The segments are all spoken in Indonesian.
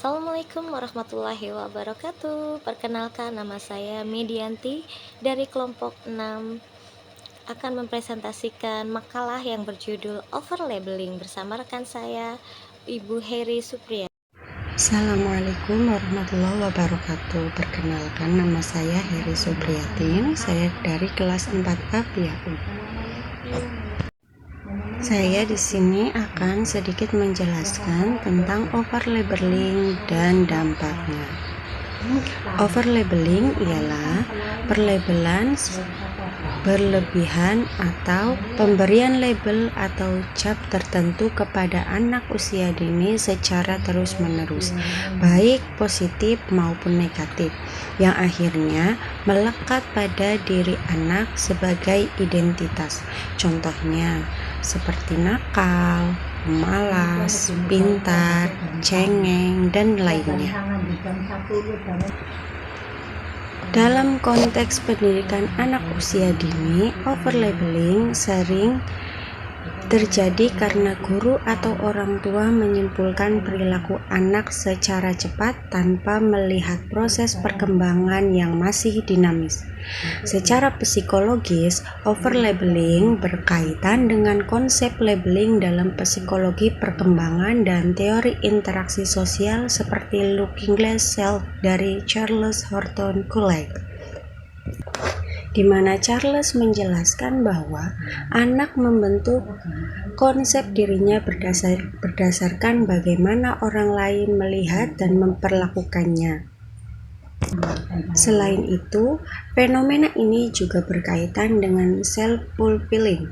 Assalamualaikum warahmatullahi wabarakatuh. Perkenalkan, nama saya Medianti dari kelompok 6 akan mempresentasikan makalah yang berjudul Overlabeling bersama rekan saya, Ibu Heri Supriya. Assalamualaikum warahmatullahi wabarakatuh. Perkenalkan, nama saya Heri Supriyatin. Saya dari kelas 4A PIAU. Saya di sini akan sedikit menjelaskan tentang overlabeling dan dampaknya. Overlabeling ialah perlabelan berlebihan atau pemberian label atau cap tertentu kepada anak usia dini secara terus-menerus, baik positif maupun negatif, yang akhirnya melekat pada diri anak sebagai identitas. Contohnya seperti nakal, malas, pintar, cengeng, dan lainnya. Dalam konteks pendidikan anak usia dini, overlabeling sering terjadi karena guru atau orang tua menyimpulkan perilaku anak secara cepat tanpa melihat proses perkembangan yang masih dinamis. Secara psikologis, overlabeling berkaitan dengan konsep labeling dalam psikologi perkembangan dan teori interaksi sosial seperti Looking Glass Self dari Charles Horton Cooley, di mana Charles menjelaskan bahwa anak membentuk konsep dirinya berdasarkan bagaimana orang lain melihat dan memperlakukannya. Selain itu, fenomena ini juga berkaitan dengan self-fulfilling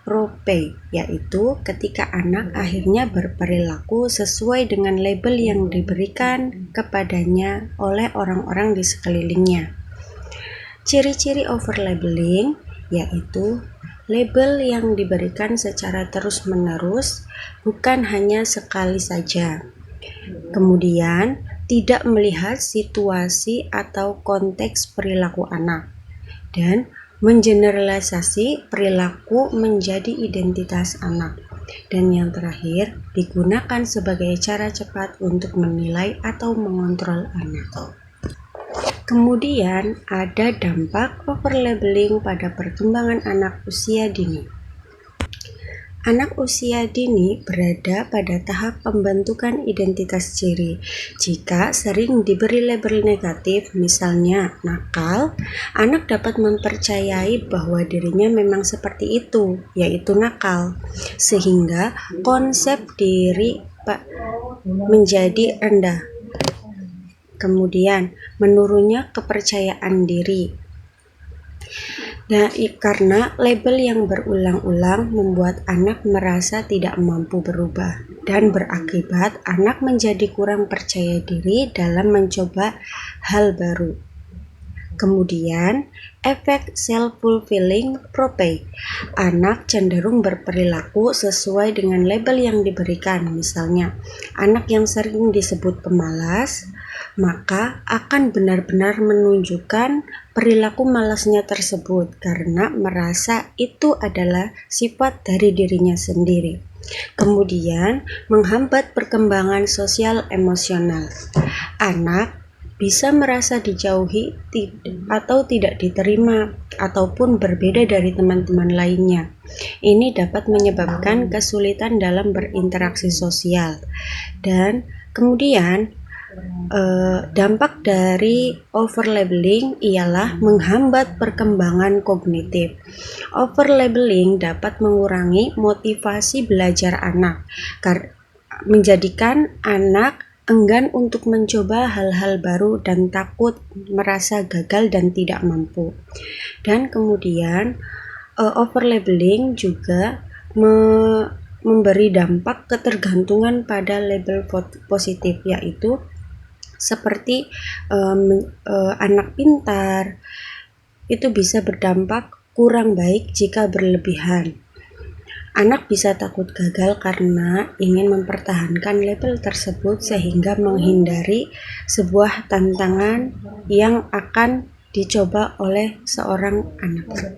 prophecy, yaitu ketika anak akhirnya berperilaku sesuai dengan label yang diberikan kepadanya oleh orang-orang di sekelilingnya. Ciri-ciri overlabeling yaitu label yang diberikan secara terus-menerus, bukan hanya sekali saja. Kemudian, tidak melihat situasi atau konteks perilaku anak, dan mengeneralisasi perilaku menjadi identitas anak. Dan yang terakhir, digunakan sebagai cara cepat untuk menilai atau mengontrol anak. Kemudian ada dampak overlabeling pada perkembangan anak usia dini. Anak usia dini berada pada tahap pembentukan identitas ciri. Jika sering diberi label negatif, misalnya nakal, anak dapat mempercayai bahwa dirinya memang seperti itu, yaitu nakal, sehingga konsep diri menjadi rendah. Kemudian, menurunnya kepercayaan diri. Nah, karena label yang berulang-ulang membuat anak merasa tidak mampu berubah dan berakibat anak menjadi kurang percaya diri dalam mencoba hal baru. Kemudian, efek self-fulfilling prophecy. Anak cenderung berperilaku sesuai dengan label yang diberikan. Misalnya, anak yang sering disebut pemalas, maka akan benar-benar menunjukkan perilaku malasnya tersebut karena merasa itu adalah sifat dari dirinya sendiri. Kemudian, menghambat perkembangan sosial emosional. Anak bisa merasa dijauhi atau tidak diterima ataupun berbeda dari teman-teman lainnya. Ini dapat menyebabkan kesulitan dalam berinteraksi sosial. Dan kemudian dampak dari overlabeling ialah menghambat perkembangan kognitif. Overlabeling dapat mengurangi motivasi belajar anak, menjadikan anak enggan untuk mencoba hal-hal baru dan takut merasa gagal dan tidak mampu. Dan kemudian overlabeling juga memberi dampak ketergantungan pada label positif, yaitu seperti anak pintar itu bisa berdampak kurang baik jika berlebihan. Anak bisa takut gagal karena ingin mempertahankan label tersebut sehingga menghindari sebuah tantangan yang akan dicoba oleh seorang anak.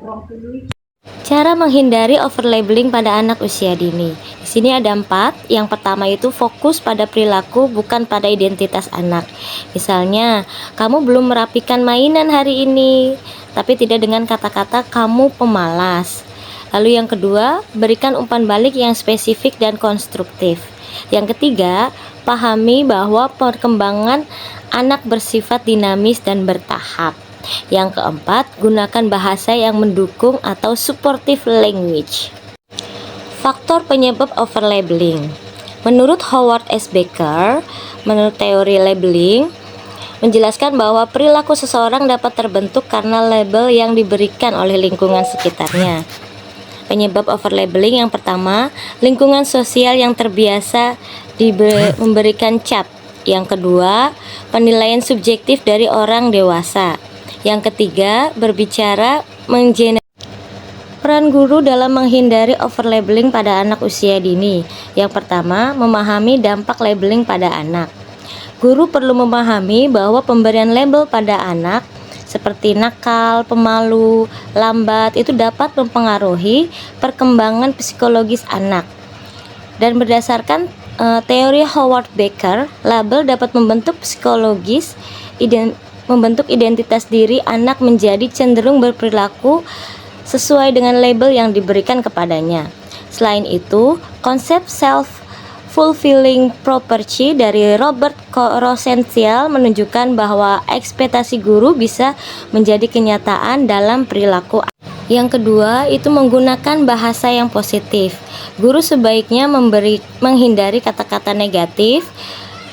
Cara menghindari overlabeling pada anak usia dini. Di sini ada 4. Yang pertama itu fokus pada perilaku, bukan pada identitas anak. Misalnya, kamu belum merapikan mainan hari ini, tapi tidak dengan kata-kata kamu pemalas. Lalu yang kedua, berikan umpan balik yang spesifik dan konstruktif. Yang ketiga, pahami bahwa perkembangan anak bersifat dinamis dan bertahap. Yang keempat, gunakan bahasa yang mendukung atau supportive language. Faktor penyebab overlabeling. Menurut Howard S. Becker, menurut teori labeling, menjelaskan bahwa perilaku seseorang dapat terbentuk karena label yang diberikan oleh lingkungan sekitarnya. Penyebab overlabeling yang pertama, lingkungan sosial yang terbiasa memberikan cap. Yang kedua, penilaian subjektif dari orang dewasa. Yang ketiga, berbicara peran guru dalam menghindari overlabeling pada anak usia dini. Yang pertama, memahami dampak labeling pada anak. Guru perlu memahami bahwa pemberian label pada anak seperti nakal, pemalu, lambat itu dapat mempengaruhi perkembangan psikologis anak. Dan berdasarkan teori Howard Becker, label dapat membentuk psikologis membentuk identitas diri anak menjadi cenderung berperilaku sesuai dengan label yang diberikan kepadanya. Selain itu, konsep self-fulfilling prophecy dari Robert Rosenthal menunjukkan bahwa ekspektasi guru bisa menjadi kenyataan dalam perilaku. Yang kedua, itu menggunakan bahasa yang positif. Guru sebaiknya menghindari kata-kata negatif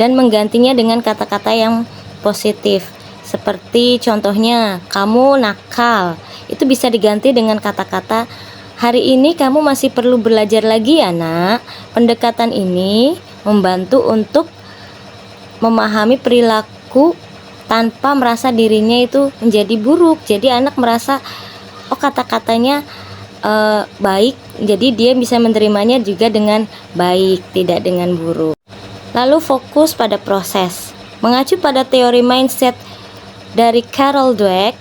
dan menggantinya dengan kata-kata yang positif. Seperti contohnya, kamu nakal. Itu bisa diganti dengan kata-kata, hari ini kamu masih perlu belajar lagi ya nak. Pendekatan ini membantu untuk memahami perilaku tanpa merasa dirinya itu menjadi buruk. Jadi anak merasa, oh kata-katanya baik, jadi dia bisa menerimanya juga dengan baik, tidak dengan buruk. Lalu fokus pada proses. Mengacu pada teori mindset dari Carol Dweck,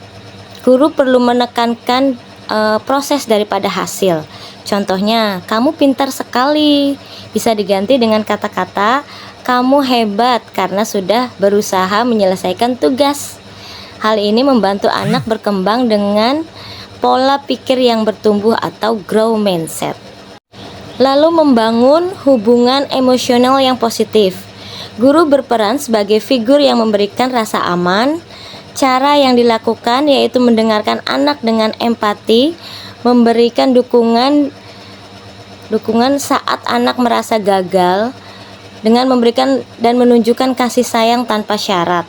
guru perlu menekankan proses daripada hasil. Contohnya, kamu pintar sekali, bisa diganti dengan kata-kata, kamu hebat karena sudah berusaha menyelesaikan tugas. Hal ini membantu anak berkembang dengan pola pikir yang bertumbuh atau grow mindset. Lalu membangun hubungan emosional yang positif. Guru berperan sebagai figur yang memberikan rasa aman. Cara yang dilakukan yaitu mendengarkan anak dengan empati, memberikan dukungan saat anak merasa gagal, dengan memberikan dan menunjukkan kasih sayang tanpa syarat.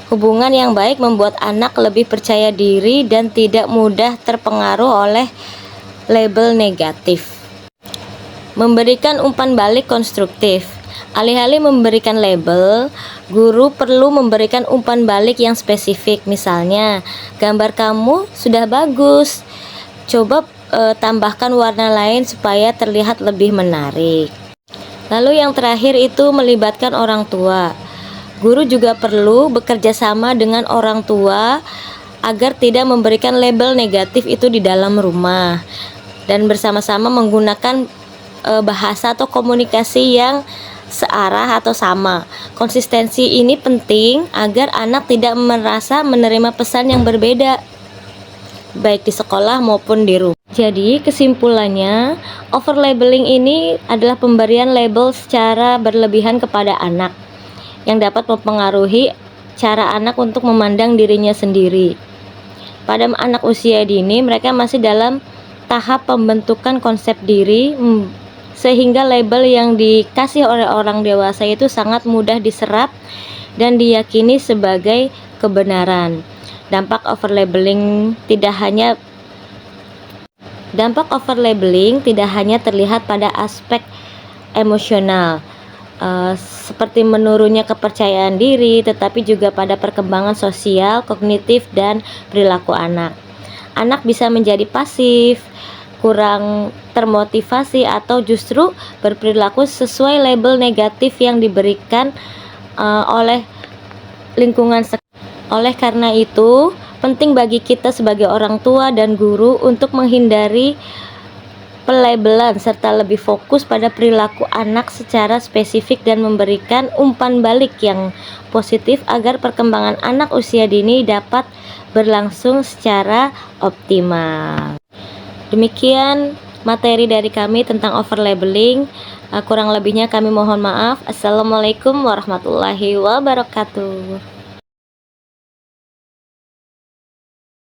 Hubungan yang baik membuat anak lebih percaya diri dan tidak mudah terpengaruh oleh label negatif. Memberikan umpan balik konstruktif. Alih-alih memberikan label, guru perlu memberikan umpan balik yang spesifik. Misalnya, gambar kamu sudah bagus. Coba tambahkan warna lain supaya terlihat lebih menarik. Lalu yang terakhir itu melibatkan orang tua. Guru juga perlu bekerja sama dengan orang tua agar tidak memberikan label negatif itu di dalam rumah, dan bersama-sama menggunakan bahasa atau komunikasi yang searah atau sama. Konsistensi ini penting agar anak tidak merasa menerima pesan yang berbeda, baik di sekolah maupun di rumah. Jadi kesimpulannya, overlabeling ini adalah pemberian label secara berlebihan kepada anak yang dapat mempengaruhi cara anak untuk memandang dirinya sendiri. Pada anak usia dini, mereka masih dalam tahap pembentukan konsep diri, sehingga label yang dikasih oleh orang dewasa itu sangat mudah diserap dan diyakini sebagai kebenaran. Dampak overlabeling tidak hanya terlihat pada aspek emosional, seperti menurunnya kepercayaan diri, tetapi juga pada perkembangan sosial, kognitif, dan perilaku anak. Anak bisa menjadi pasif, kurang termotivasi, atau justru berperilaku sesuai label negatif yang diberikan oleh lingkungan sekitar. Oleh karena itu, Penting bagi kita sebagai orang tua dan guru untuk menghindari pelabelan serta lebih fokus pada perilaku anak secara spesifik dan memberikan umpan balik yang positif agar perkembangan anak usia dini dapat berlangsung secara optimal. Demikian materi dari kami tentang overlabeling. Kurang lebihnya kami mohon maaf. Assalamualaikum warahmatullahi wabarakatuh.